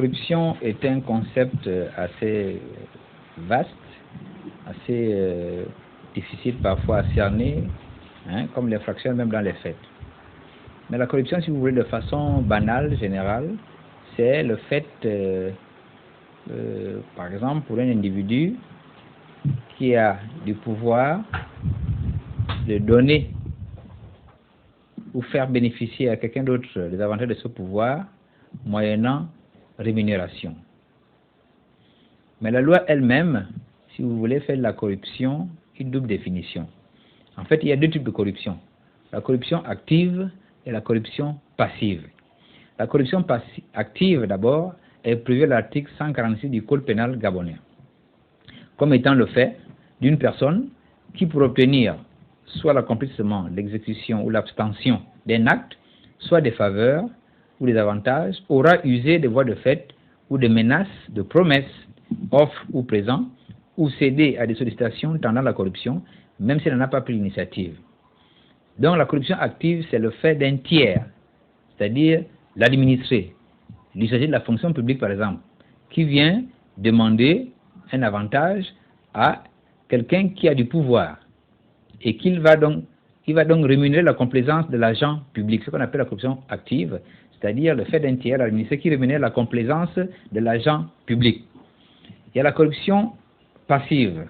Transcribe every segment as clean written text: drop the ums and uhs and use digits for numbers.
corruption est un concept assez vaste, assez difficile parfois à cerner, comme l'infraction même dans les faits. Mais la corruption, si vous voulez, de façon banale, générale, c'est le fait, par exemple, pour un individu qui a du pouvoir de donner ou faire bénéficier à quelqu'un d'autre des avantages de ce pouvoir moyennant rémunération. Mais la loi elle-même, si vous voulez, fait de la corruption une double définition. En fait, il y a deux types de corruption. La corruption active et la corruption passive. La corruption active, d'abord, est prévue à l'article 146 du Code pénal gabonais, comme étant le fait d'une personne qui, pour obtenir soit l'accomplissement, l'exécution ou l'abstention d'un acte, soit des faveurs ou des avantages, aura usé de voies de fait ou de menaces, de promesses, offres ou présents, ou cédé à des sollicitations tendant à la corruption, même s'il n'en a pas pris l'initiative. Donc la corruption active, c'est le fait d'un tiers, c'est-à-dire l'administré, l'usager de la fonction publique par exemple, qui vient demander un avantage à quelqu'un qui a du pouvoir et il va donc rémunérer la complaisance de l'agent public, ce qu'on appelle la corruption active, c'est-à-dire le fait d'un tiers administré qui rémunère la complaisance de l'agent public. Il y a la corruption passive,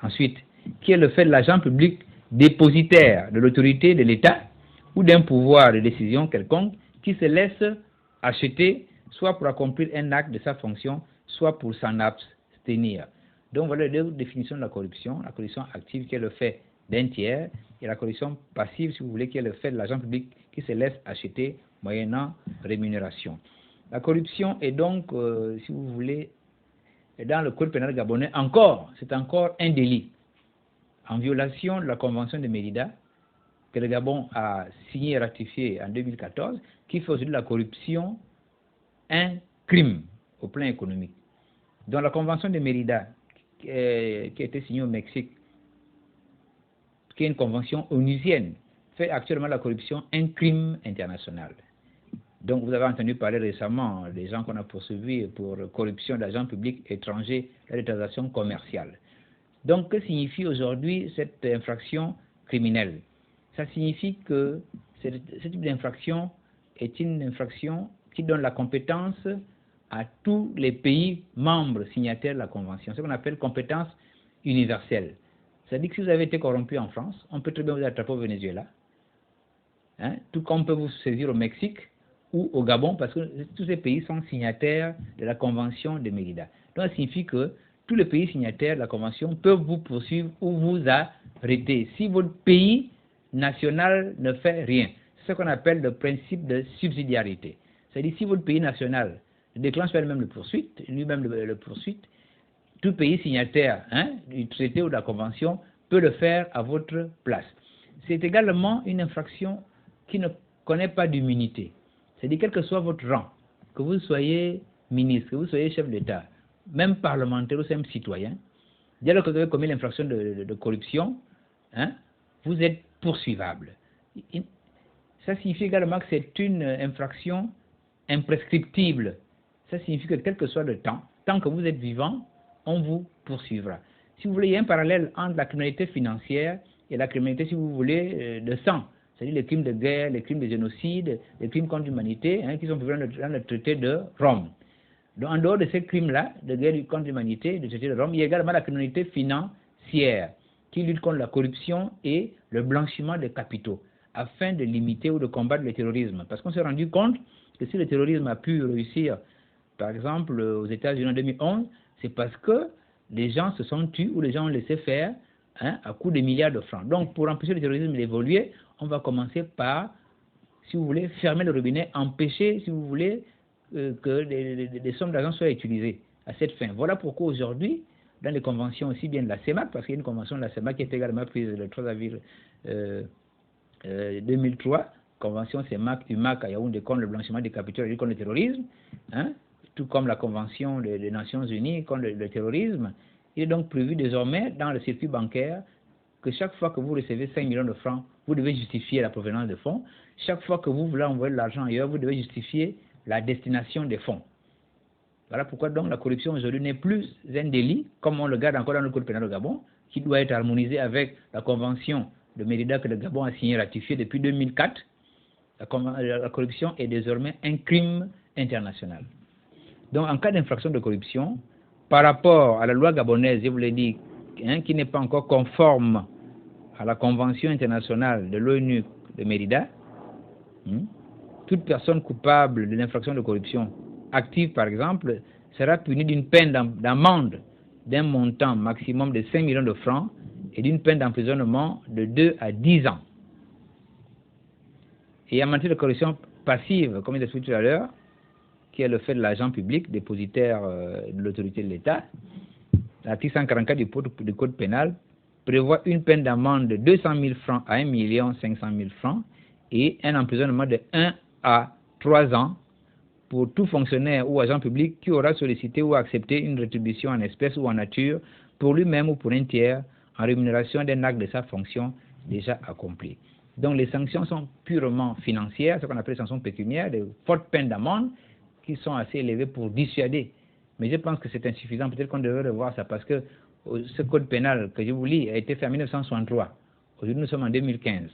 ensuite, qui est le fait de l'agent public dépositaire de l'autorité de l'État ou d'un pouvoir de décision quelconque qui se laisse acheter soit pour accomplir un acte de sa fonction, soit pour s'en abstenir. Donc voilà les deux définitions de la corruption active qui est le fait d'un tiers et la corruption passive, si vous voulez, qui est le fait de l'agent public qui se laisse acheter moyennant rémunération. La corruption est donc, si vous voulez, dans le Code pénal gabonais, c'est encore un délit, en violation de la Convention de Mérida, que le Gabon a signé et ratifié en 2014, qui fait aujourd'hui de la corruption un crime au plan économique. Dans la Convention de Mérida, qui a été signée au Mexique, qui est une convention onusienne, fait actuellement la corruption un crime international. Donc vous avez entendu parler récemment des gens qu'on a poursuivis pour corruption d'agents publics étrangers et de transactions commerciales. Donc que signifie aujourd'hui cette infraction criminelle? Ça signifie que ce type d'infraction est une infraction qui donne la compétence à tous les pays membres signataires de la Convention, ce qu'on appelle compétence universelle. C'est-à-dire que si vous avez été corrompu en France, on peut très bien vous attraper au Venezuela, tout comme on peut vous saisir au Mexique ou au Gabon, parce que tous ces pays sont signataires de la Convention de Mérida. Donc ça signifie que tous les pays signataires de la Convention peuvent vous poursuivre ou vous arrêter si votre pays national ne fait rien. C'est ce qu'on appelle le principe de subsidiarité. C'est-à-dire si votre pays national déclenche lui-même le poursuite, tout pays signataire du traité ou de la convention peut le faire à votre place. C'est également une infraction qui ne connaît pas d'immunité. C'est-à-dire quel que soit votre rang, que vous soyez ministre, que vous soyez chef d'État, même parlementaire ou même citoyen, dès lors que vous avez commis l'infraction de corruption, vous êtes poursuivable. Ça signifie également que c'est une infraction imprescriptible. Ça signifie que quel que soit le temps, tant que vous êtes vivant, on vous poursuivra. Si vous voulez, il y a un parallèle entre la criminalité financière et la criminalité, si vous voulez, de sang. C'est-à-dire les crimes de guerre, les crimes de génocide, les crimes contre l'humanité, qui sont prévus dans le traité de Rome. Donc, en dehors de ces crimes-là, de guerre contre l'humanité, du traité de Rome, il y a également la criminalité financière, qui lutte contre la corruption et le blanchiment des capitaux, afin de limiter ou de combattre le terrorisme. Parce qu'on s'est rendu compte que si le terrorisme a pu réussir, par exemple, aux États-Unis en 2011, c'est parce que les gens se sont tués ou les gens ont laissé faire à coût de milliards de francs. Donc, pour empêcher le terrorisme d'évoluer, on va commencer par, si vous voulez, fermer le robinet, empêcher, si vous voulez, que des sommes d'argent soient utilisées à cette fin. Voilà pourquoi aujourd'hui, dans les conventions aussi bien de la CEMAC, parce qu'il y a une convention de la CEMAC qui est également prise le 3 avril 2003, convention CEMAC-UMAC à Yaoundé contre le blanchiment des capitaux et contre le terrorisme, tout comme la convention des Nations Unies contre le terrorisme. Il est donc prévu désormais dans le circuit bancaire que chaque fois que vous recevez 5 millions de francs, vous devez justifier la provenance des fonds. Chaque fois que vous voulez envoyer de l'argent ailleurs, vous devez justifier la destination des fonds. Voilà pourquoi donc la corruption aujourd'hui n'est plus un délit, comme on le garde encore dans le code pénal au Gabon, qui doit être harmonisé avec la convention de Mérida que le Gabon a signé et ratifiée depuis 2004. La corruption est désormais un crime international. Donc en cas d'infraction de corruption, par rapport à la loi gabonaise, je vous l'ai dit, qui n'est pas encore conforme à la convention internationale de l'ONU de Mérida, toute personne coupable de l'infraction de corruption active, par exemple, sera punie d'une peine d'amende d'un montant maximum de 5 millions de francs et d'une peine d'emprisonnement de 2 à 10 ans. Et en matière de corruption passive, comme je l'ai expliqué tout à l'heure, qui est le fait de l'agent public, dépositaire de l'autorité de l'État, l'article 144 du Code pénal prévoit une peine d'amende de 200 000 francs à 1 500 000 francs et un emprisonnement de 1 à 3 ans pour tout fonctionnaire ou agent public qui aura sollicité ou accepté une rétribution en espèces ou en nature pour lui-même ou pour un tiers en rémunération d'un acte de sa fonction déjà accompli. Donc les sanctions sont purement financières, ce qu'on appelle les sanctions pécuniaires, de fortes peines d'amende qui sont assez élevées pour dissuader. Mais je pense que c'est insuffisant, peut-être qu'on devrait revoir ça parce que ce code pénal que je vous lis a été fait en 1963. Aujourd'hui nous sommes en 2015.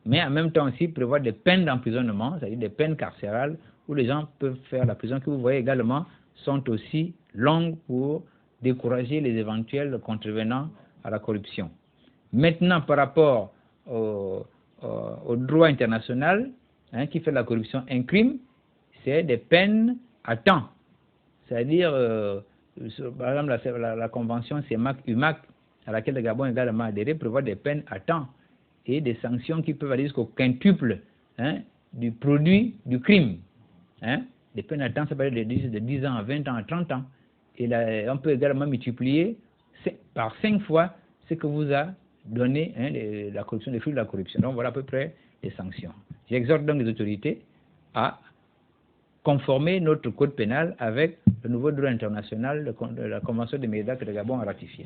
Mais en même temps aussi prévoir des peines d'emprisonnement, c'est-à-dire des peines carcérales où les gens peuvent faire la prison, que vous voyez également sont aussi longues pour décourager les éventuels contrevenants à la corruption. Maintenant, par rapport au droit international, qui fait de la corruption un crime, c'est des peines à temps. C'est-à-dire, par exemple, la convention CEMAC-UMAC, à laquelle le Gabon a également adhéré, prévoit des peines à temps et des sanctions qui peuvent aller jusqu'au quintuple du produit du crime. Des peines à temps, ça peut aller de 10 ans à 20 ans à 30 ans. Et là, on peut également multiplier par 5 fois ce que vous a donné la corruption, les flux de la corruption. Donc voilà à peu près les sanctions. J'exhorte donc les autorités à conformer notre code pénal avec le nouveau droit international de la Convention de Mérida que le Gabon a ratifié.